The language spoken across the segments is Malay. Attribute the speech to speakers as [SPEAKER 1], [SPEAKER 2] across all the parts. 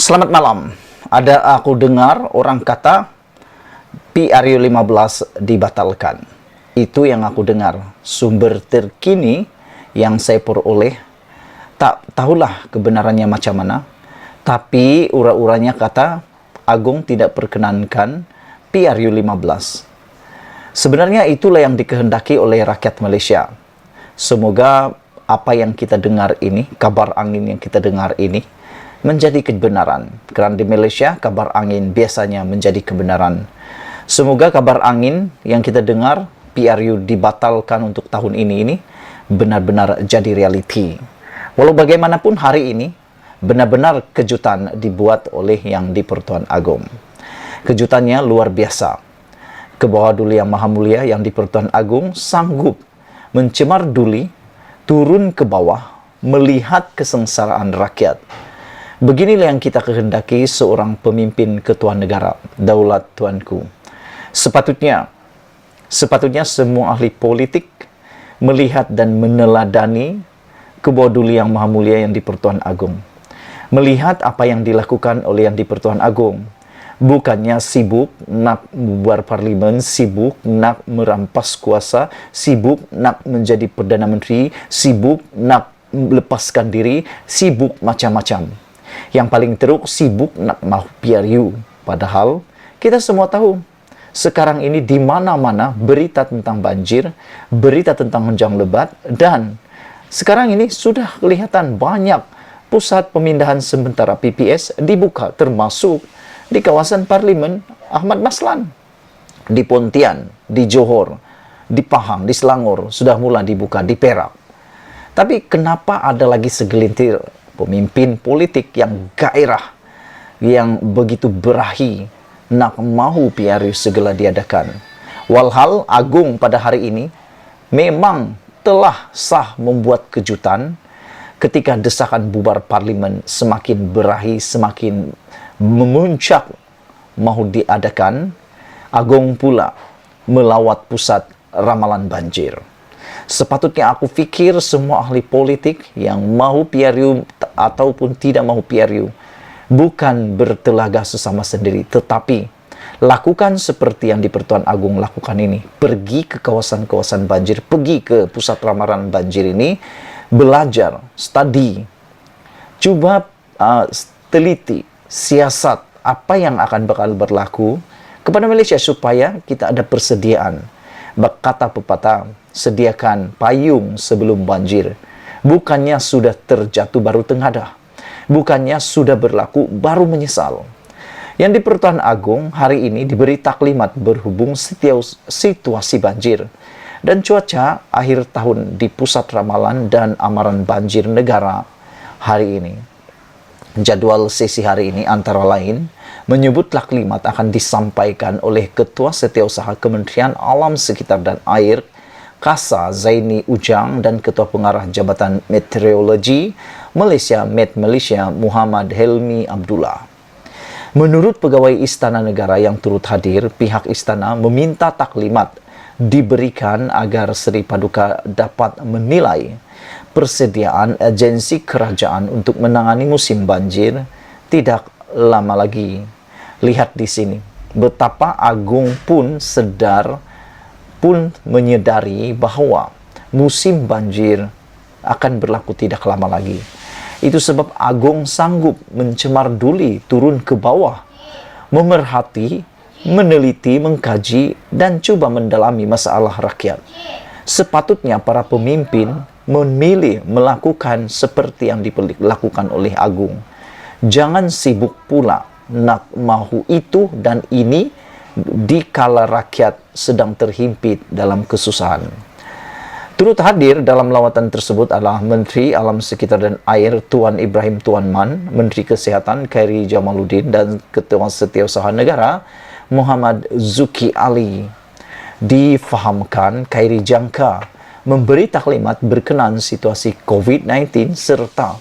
[SPEAKER 1] Selamat malam. Aku dengar orang kata PRU 15 dibatalkan. Itu yang aku dengar. Sumber terkini yang saya peroleh, tak tahulah kebenarannya macam mana. Tapi ura-uranya kata Agung tidak perkenankan PRU 15. Sebenarnya itulah yang dikehendaki oleh rakyat Malaysia. Semoga apa yang kita dengar ini, kabar angin yang kita dengar ini, menjadi kebenaran. Kerana di Malaysia, kabar angin biasanya menjadi kebenaran. Semoga kabar angin yang kita dengar, PRU dibatalkan untuk tahun ini benar-benar jadi realiti. Walau bagaimanapun hari ini, benar-benar kejutan dibuat oleh Yang di-Pertuan Agong. Kejutannya luar biasa. Kebawah Duli Yang Maha Mulia Yang di-Pertuan Agong sanggup mencemar duli, turun ke bawah, melihat kesengsaraan rakyat. Beginilah yang kita kehendaki seorang pemimpin ketua negara, daulat tuanku. Sepatutnya semua ahli politik melihat dan meneladani Kebawah Duli Yang Maha Mulia Yang di-Pertuan Agong. Melihat apa yang dilakukan oleh Yang di-Pertuan Agong. Bukannya sibuk nak bubar parlimen, sibuk nak merampas kuasa, sibuk nak menjadi Perdana Menteri, sibuk nak melepaskan diri, sibuk macam-macam. Yang paling teruk, sibuk nak mahu PRU. Padahal kita semua tahu, sekarang ini di mana-mana berita tentang banjir, berita tentang hujan lebat, dan sekarang ini sudah kelihatan banyak pusat pemindahan sementara PPS dibuka, termasuk di kawasan Parlimen Ahmad Maslan, di Pontian, di Johor, di Pahang, di Selangor, sudah mula dibuka, di Perak. Tapi kenapa ada lagi segelintir pemimpin politik yang gairah, yang begitu berahi, nak mahu PRU segera diadakan? Walhal Agung pada hari ini memang telah sah membuat kejutan ketika desakan bubar parlimen semakin berahi, semakin memuncak mahu diadakan. Agung pula melawat pusat ramalan banjir. Sepatutnya aku fikir semua ahli politik yang mahu PRU ataupun tidak mahu PRU bukan bertelaga sesama sendiri, tetapi lakukan seperti yang di-Pertuan Agong lakukan ini. Pergi ke kawasan-kawasan banjir, pergi ke pusat ramalan banjir ini, belajar, study, cuba teliti siasat apa yang akan bakal berlaku kepada Malaysia supaya kita ada persediaan. Kata pepatah, sediakan payung sebelum banjir. Bukannya sudah terjatuh baru tengadah. Bukannya sudah berlaku baru menyesal. Yang di-Pertuan Agong hari ini diberi taklimat berhubung situasi banjir dan cuaca akhir tahun di Pusat Ramalan dan Amaran Banjir Negara hari ini. Jadwal sesi hari ini antara lain menyebut taklimat akan disampaikan oleh Ketua Setiausaha Kementerian Alam Sekitar dan Air KASA Zaini Ujang dan Ketua Pengarah Jabatan Meteorologi Malaysia Met Malaysia Muhammad Helmi Abdullah. Menurut pegawai Istana Negara yang turut hadir, pihak istana meminta taklimat diberikan agar Seri Paduka dapat menilai persediaan agensi kerajaan untuk menangani musim banjir tidak lama lagi. Lihat di sini betapa Agung pun menyedari bahawa musim banjir akan berlaku tidak lama lagi. Itu sebab Agung sanggup mencemar duli, turun ke bawah, memerhati, meneliti, mengkaji dan cuba mendalami masalah rakyat. Sepatutnya para pemimpin memilih melakukan seperti yang dilakukan oleh Agung. Jangan sibuk pula nak mahu itu dan ini dikala rakyat sedang terhimpit dalam kesusahan. Turut hadir dalam lawatan tersebut adalah Menteri Alam Sekitar dan Air Tuan Ibrahim Tuan Man, Menteri Kesihatan Khairi Jamaluddin dan Ketua Setiausaha Negara Muhammad Zuki Ali. Difahamkan Khairi jangka memberi taklimat berkenaan situasi COVID-19 serta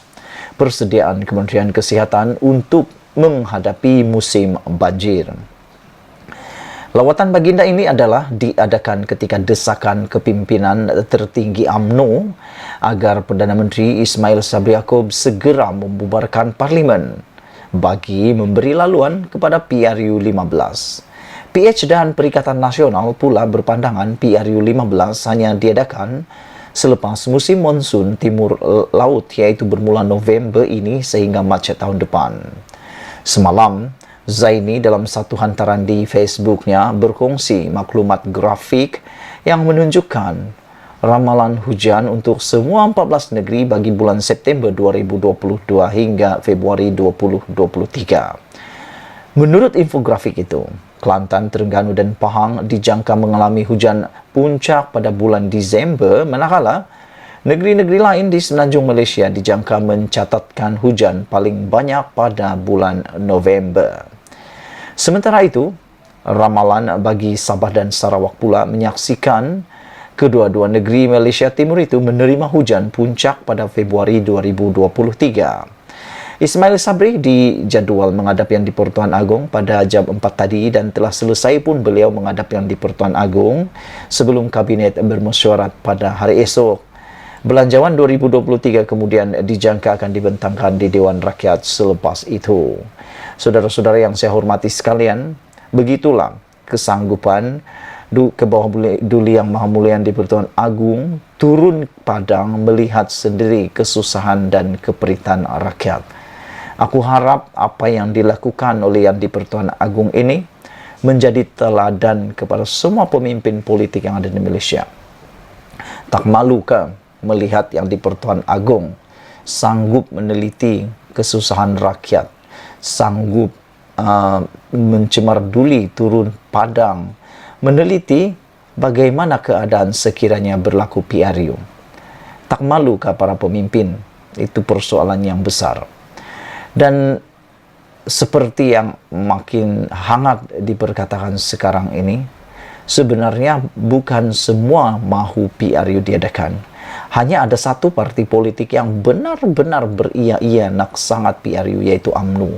[SPEAKER 1] persediaan Kementerian Kesihatan untuk menghadapi musim banjir. Lawatan baginda ini adalah diadakan ketika desakan kepimpinan tertinggi UMNO agar Perdana Menteri Ismail Sabri Yaakob segera membubarkan parlimen. bagi memberi laluan kepada PRU15. PH dan Perikatan Nasional pula berpandangan PRU15 hanya diadakan selepas musim monsun timur laut, yaitu bermula November ini sehingga Mac tahun depan. Semalam, Zaini dalam satu hantaran di Facebooknya berkongsi maklumat grafik yang menunjukkan ramalan hujan untuk semua 14 negeri bagi bulan September 2022 hingga Februari 2023. Menurut infografik itu, Kelantan, Terengganu dan Pahang dijangka mengalami hujan puncak pada bulan Disember, manakala negeri-negeri lain di semenanjung Malaysia dijangka mencatatkan hujan paling banyak pada bulan November. Sementara itu, ramalan bagi Sabah dan Sarawak pula menyaksikan kedua-dua negeri Malaysia Timur itu menerima hujan puncak pada Februari 2023. Ismail Sabri dijadual menghadap Yang di-Pertuan Agong pada jam 4 tadi dan telah selesai pun beliau menghadap Yang di-Pertuan Agong sebelum Kabinet bermesyuarat pada hari esok. Belanjawan 2023 kemudian dijangka akan dibentangkan di Dewan Rakyat selepas itu. Saudara-saudara yang saya hormati sekalian, begitulah kesanggupan Kebawah Duli Yang Maha Mulia Yang di-Pertuan Agong turun padang melihat sendiri kesusahan dan keperitan rakyat. Aku harap apa yang dilakukan oleh Yang di-Pertuan Agong ini menjadi teladan kepada semua pemimpin politik yang ada di Malaysia. Tak malukah melihat Yang di-Pertuan Agong sanggup meneliti kesusahan rakyat, sanggup mencemar duli turun padang meneliti bagaimana keadaan sekiranya berlaku PRU. Tak malukah para pemimpin? Itu persoalan yang besar. Dan seperti yang makin hangat diperkatakan sekarang ini, sebenarnya bukan semua mahu PRU diadakan. Hanya ada satu parti politik yang benar-benar beria-ia nak sangat PRU, yaitu UMNO.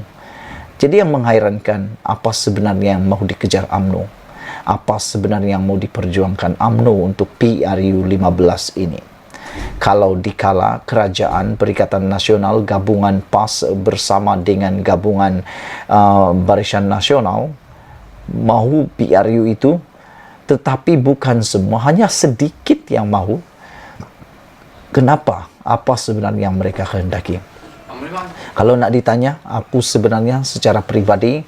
[SPEAKER 1] Jadi yang menghairankan, apa sebenarnya yang mahu dikejar UMNO? Apa sebenarnya yang mau diperjuangkan UMNO untuk PRU 15 ini? Kalau dikala Kerajaan Perikatan Nasional Gabungan PAS bersama dengan Gabungan Barisan Nasional mahu PRU itu, tetapi bukan semua, hanya sedikit yang mahu. Kenapa? Apa sebenarnya yang mereka kehendaki? Kalau nak ditanya, aku sebenarnya secara pribadi,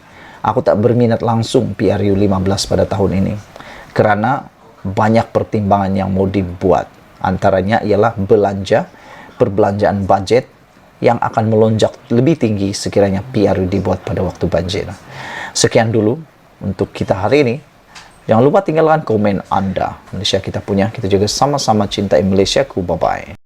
[SPEAKER 1] aku tak berminat langsung PRU 15 pada tahun ini. Kerana banyak pertimbangan yang mau dibuat. Antaranya ialah perbelanjaan bajet yang akan melonjak lebih tinggi sekiranya PRU dibuat pada waktu banjir. Sekian dulu untuk kita hari ini. Jangan lupa tinggalkan komen anda. Malaysia kita punya, kita juga sama-sama cintai Malaysiaku. Bye-bye.